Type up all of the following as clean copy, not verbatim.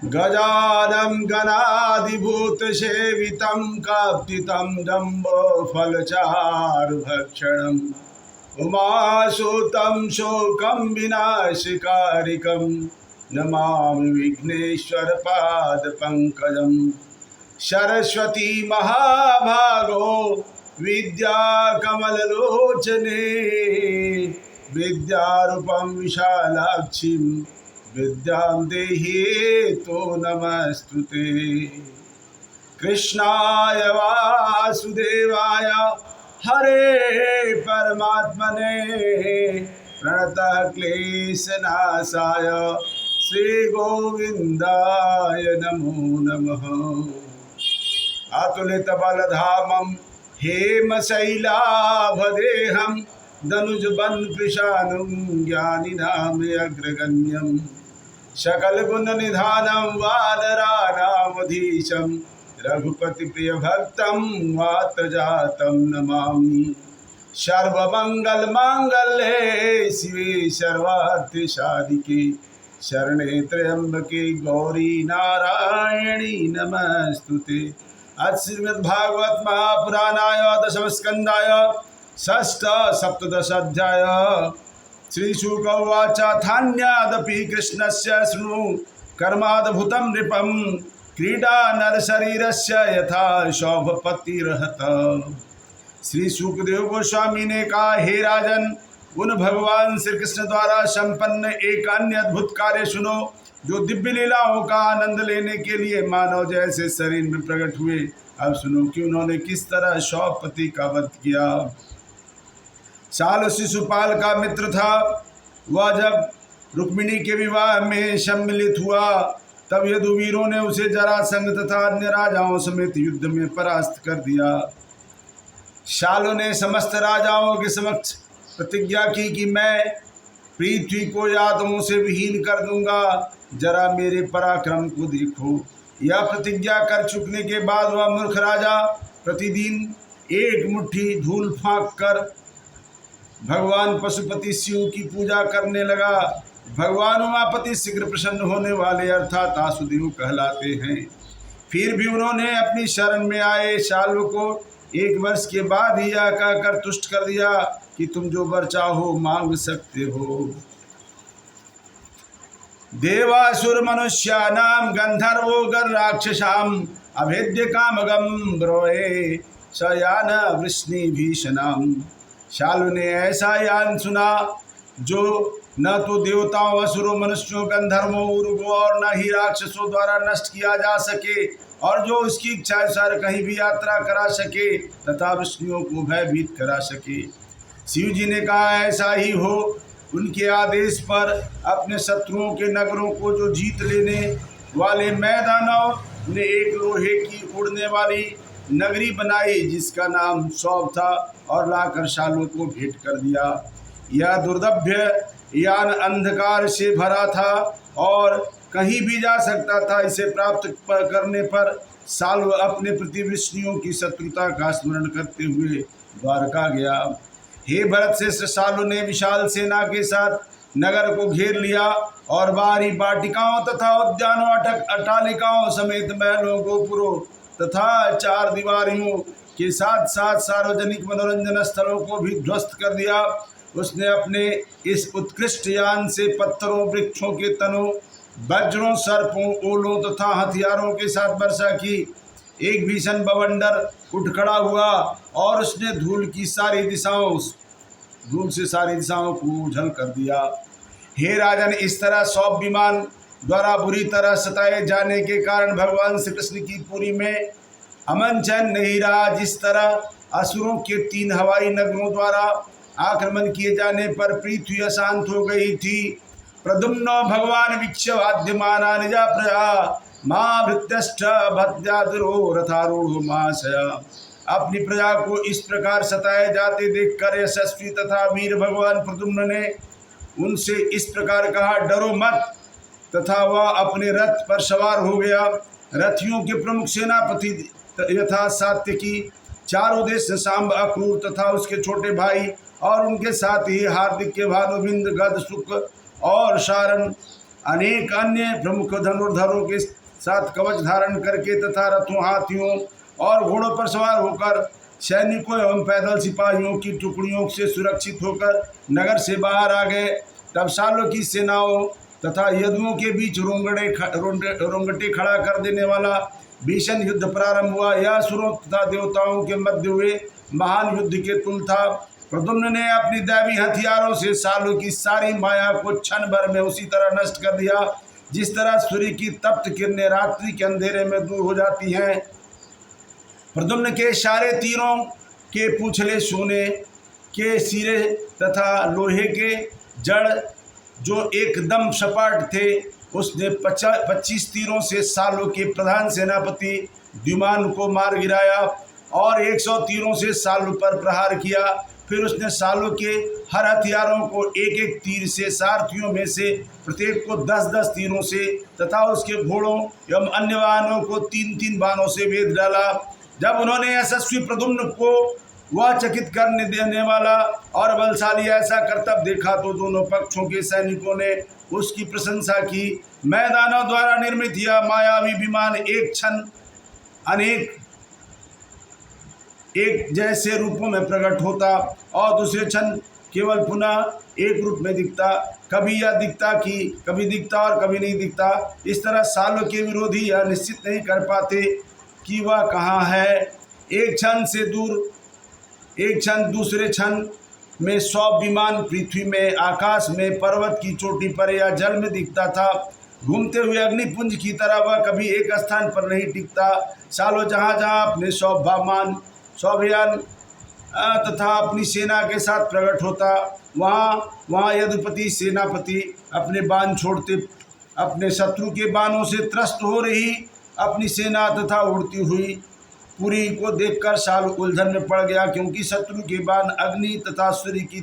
गजानन गणाधिभूतसेवितं काप्तितं जम्बोफलचारुभक्षणम् उमासुतं शोकं विनाशकारिकं नमामि विघ्नेश्वरपादपङ्कजं। सरस्वती महाभागो विद्याकमललोचने विद्यारूपं विशालाक्षीं विद्यां देहि तो नमस्तुते। कृष्णाय वासुदेवाय हरे परमात्मने प्रणतः क्लेशनाशाय श्रीगोविन्दाय नमो नमः। अतुलितबलधामं हेमशैलाभदेहं दनुजबन्कृशानुं ज्ञानिनां अग्रगण्यं सकलगुणनिधानं वानराणामधीशं रघुपतिप्रियभक्तं वातजातं नमामि। सर्वमङ्गलमाङ्गल्ये शिवे सर्वार्थसाधिके शरणे त्र्यम्बके गौरी नारायणी नमस्तुते। आज श्रीमद्भागवत महापुराणाय दशमस्कन्धाय षष्ठ सप्तदश अध्याय। श्रीशुक उवाच थान्यादपि कृष्णस्य शृणु कर्माद्भुतं नृपं क्रीडा नरशरीरस्य यथा शौभपतिरहत। श्री सुखदेव गोस्वामी ने कहा, हे राजन, उन भगवान श्री कृष्ण द्वारा संपन्न एक अन्य अद्भुत कार्य सुनो जो दिव्य लीलाओं का आनंद लेने के लिए मानव जैसे शरीर में प्रकट हुए। अब सुनो कि उन्होंने किस तरह शौपति का वध किया। साल शिशुपाल का मित्र था। वह जब रुक्मिणी के विवाह में सम्मिलित हुआ तब यदुवीरों ने उसे जरासंध तथा अन्य राजाओं समेत युद्ध में परास्त कर दिया। शालू ने समस्त राजाओं के समक्ष प्रतिज्ञा की कि मैं पृथ्वी को यादवों से विहीन कर दूंगा। जरा मेरे पराक्रम को देखो। यह प्रतिज्ञा कर चुकने के बाद वह मूर्ख राजा प्रतिदिन एक मुट्ठी धूल फाँक कर भगवान पशुपति शिव की पूजा करने लगा। भगवान उमापति शीघ्र प्रसन्न होने वाले अर्थात आसुदेव कहलाते हैं। फिर भी उन्होंने अपनी शरण में आए शालू को 1 वर्ष के बाद ही यह कहकर तुष्ट कर दिया कि तुम जो वर चाहो मांग सकते हो। देवासुर मनुष्यानां गंधर्वो गर राक्षसाम अभेद्य कामगम ब्रोए सयान वृष्णि भीषणाम। शालू ने ऐसा यान सुना जो न तो देवताओं, असुरों, मनुष्यों, गंधर्वों, उर्वों और न ही राक्षसों द्वारा नष्ट किया जा सके और जो उसकी इच्छा अनुसार कहीं भी यात्रा करा सके तथा वृष्णियों को भयभीत करा सके। शिव जी ने कहा, ऐसा ही हो। उनके आदेश पर अपने शत्रुओं के नगरों को जो जीत लेने वाले मैदानों ने एक लोहे की उड़ने वाली नगरी बनाई जिसका नाम सौभ था और लाकर शालू को भेंट कर दिया। यह दुर्दभ्य यान अंधकार से भरा था और कहीं भी जा सकता था। इसे प्राप्त करने पर शालू अपने प्रति वृष्णियों की शत्रुता का स्मरण करते हुए द्वारका गया। हे भरत श्रेष्ठ, शालू ने विशाल सेना के साथ नगर को घेर लिया और बाहरी वाटिकाओं तथा उद्यानों, अट्टालिकाओं समेत महलों, गोपुरों तथा 4 दीवारियों के साथ साथ सार्वजनिक मनोरंजन स्थलों को भी ध्वस्त कर दिया। उसने अपने इस उत्कृष्ट यान से पत्थरों, वृक्षों के तनों, वज्रों, सर्पों, ओलों तथा हथियारों के साथ वर्षा की। एक भीषण बवंडर उठ खड़ा हुआ और उसने धूल से सारी दिशाओं को उछल कर दिया। हे राजन, इस तरह सौभ विमान द्वारा बुरी तरह सताए जाने के कारण भगवान श्री कृष्ण की पुरी में अमन चैन नहीं रहा। जिस तरह असुरों के 3 हवाई नगरों द्वारा आक्रमण किए जाने पर पृथ्वी अशांत हो गई थी। प्रद्युम्नो भगवान वीक्ष्य वाद्यमाना निजा प्रजा मां भृत्यष्ट भद्यादरो रथारूढ़ महाशया। अपनी प्रजा को इस प्रकार सताए जाते देखकर यशस्वी तथा वीर भगवान प्रद्युम्न ने उनसे इस प्रकार कहा, डरो मत। तथा वह अपने रथ पर सवार हो गया। रथियों के प्रमुख सेनापति यथा सात्यकी, चारुदेश, सांब, अक्रूर तथा उसके छोटे भाई और उनके साथ ही हार्दिक के भानुबिंद, गद, शुक और शारण अनेक अन्य प्रमुख धनुर्धरों के साथ कवच धारण करके तथा रथों, हाथियों और घोड़ों पर सवार होकर सैनिकों एवं पैदल सिपाहियों की टुकड़ियों से सुरक्षित होकर नगर से बाहर आ गए। तब सालों की सेनाओं तथा यदुओं के बीच रोंगटे खड़ा कर देने वाला भीषण युद्ध प्रारंभ हुआ। यह असुरों तथा देवताओं के मध्य हुए महान युद्ध के तुल्य था। प्रद्युम्न ने अपनी दैवी हथियारों से सालों की सारी माया को क्षण भर में उसी तरह नष्ट कर दिया जिस तरह सूर्य की तप्त किरणें रात्रि के अंधेरे में दूर हो जाती हैं। प्रद्युम्न के सारे तीरों के पूछले सोने के सिरे तथा लोहे के जड़ जो एकदम सपाट थे, उसने 25 तीरों से सालों के प्रधान सेनापति द्युमान को मार गिराया और 100 तीरों से सालों पर प्रहार किया। फिर उसने सालों के हर हथियारों को एक एक तीर से सारथियों में से प्रत्येक को 10-10 तीरों से तथा उसके घोड़ों एवं अन्य वाहनों को 3-3 बाणों से भेद डाला। जब उन्होंने यशस्वी प्रद्युम्न को वह चकित करने देने वाला और बलशाली ऐसा करतब देखा तो दोनों पक्षों के सैनिकों ने उसकी प्रशंसा की। मैदानों द्वारा निर्मित यह मायावी विमान एक क्षण अनेक एक जैसे रूपों में प्रकट होता और दूसरे क्षण केवल पुनः एक रूप में दिखता। कभी यह दिखता कि कभी दिखता और कभी नहीं दिखता। इस तरह सालों के विरोधी यह निश्चित नहीं कर पाते कि वह कहाँ है। एक क्षण से दूर, एक क्षण दूसरे क्षण में 100 विमान पृथ्वी में, आकाश में, पर्वत की चोटी पर या जल में दिखता था। घूमते हुए अग्निपुंज की तरह वह कभी एक स्थान पर नहीं टिकता। सालों जहाँ जहाँ अपने सौभयान तथा अपनी सेना के साथ प्रकट होता, वहाँ यदुपति सेनापति अपने बाण छोड़ते अपने शत्रु के बाणों से त्रस्त हो रही अपनी सेना तथा उड़ती हुई पुरी को देखकर सालू उलझन में पड़ गया, क्योंकि शत्रु के बाण अग्नि तथा सूर्य की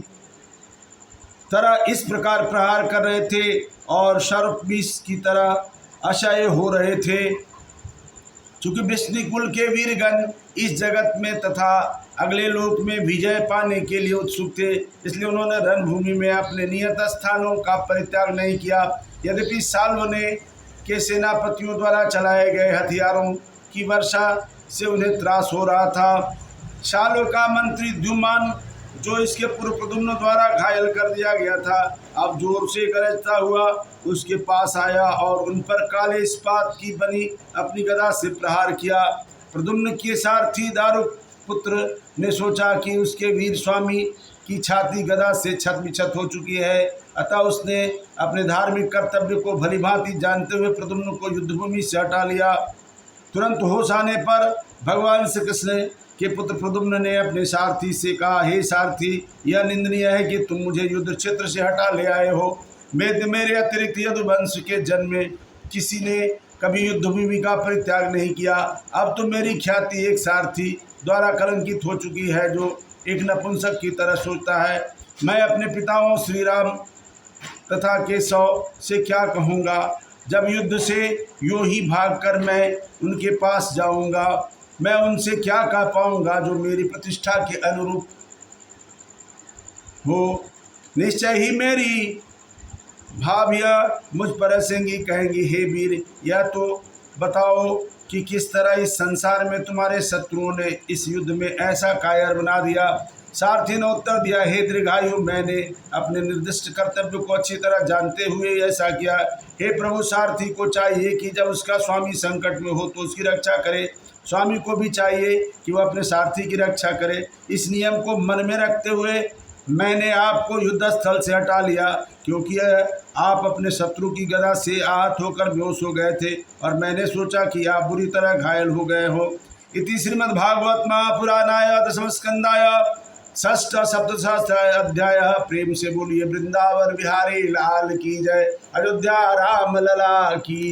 तरह इस प्रकार प्रहार कर रहे थे और सर्पविष की तरह अशय हो रहे थे। चूँकि विष्णु कुल के वीरगण इस जगत में तथा अगले लोक में विजय पाने के लिए उत्सुक थे, इसलिए उन्होंने रणभूमि में अपने नियत स्थानों का परित्याग नहीं किया। यद्यपि साल्व ने के सेनापतियों द्वारा चलाए गए हथियारों की वर्षा से उन्हें त्रास हो रहा था। शाल्व का मंत्री द्युमान, जो इसके पूर्व प्रद्युम्न द्वारा घायल कर दिया गया था, अब जोर से गरजता हुआ उसके पास आया और उन पर काले इस्पात की बनी अपनी गदा से प्रहार किया। प्रद्युम्न के सारथी दारुक पुत्र ने सोचा कि उसके वीर स्वामी की छाती गदा से छत-बिछत हो चुकी है, अतः उसने अपने धार्मिक कर्तव्य को भलीभांति जानते हुए प्रद्युम्न को युद्धभूमि से हटा लिया। तुरंत होश आने पर भगवान श्री कृष्ण के पुत्र प्रद्युम्न ने अपने सारथी से कहा, हे सारथी, यह निंदनीय है कि तुम मुझे युद्ध क्षेत्र से हटा ले आए हो। मेरे अतिरिक्त यदुवंश के जन्म में किसी ने कभी युद्धभूमि का परित्याग नहीं किया। अब तो मेरी ख्याति एक सारथी द्वारा कलंकित हो चुकी है, जो एक नपुंसक की तरह सोचता है। मैं अपने पिताओं श्री राम तथा केशव से क्या कहूँगा? जब युद्ध से यूँ ही भागकर मैं उनके पास जाऊँगा, मैं उनसे क्या कह पाऊँगा जो मेरी प्रतिष्ठा के अनुरूप हो? निश्चय ही मेरी भाभिया मुझ पर हंसेंगी, कहेंगी, हे वीर, यह तो बताओ कि किस तरह इस संसार में तुम्हारे शत्रुओं ने इस युद्ध में ऐसा कायर बना दिया। सारथी ने उत्तर दिया, हे दीर्घायु, मैंने अपने निर्दिष्ट कर्तव्य को अच्छी तरह जानते हुए ऐसा किया। हे प्रभु, सारथी को चाहिए कि जब उसका स्वामी संकट में हो तो उसकी रक्षा करे। स्वामी को भी चाहिए कि वह अपने सारथी की रक्षा करे। इस नियम को मन में रखते हुए मैंने आपको युद्ध स्थल से हटा लिया, क्योंकि आप अपने शत्रु की गदा से आहत होकर बेहोश हो गए थे और मैंने सोचा कि आप बुरी तरह घायल हो गए हो। इति श्रीमद्भागवत महापुराणाय दशम स्कंदाय षष्ठ सप्तसहस्र अध्याय। प्रेम से बोलिए वृंदावन बिहारी लाल की जय, अयोध्या राम लला की।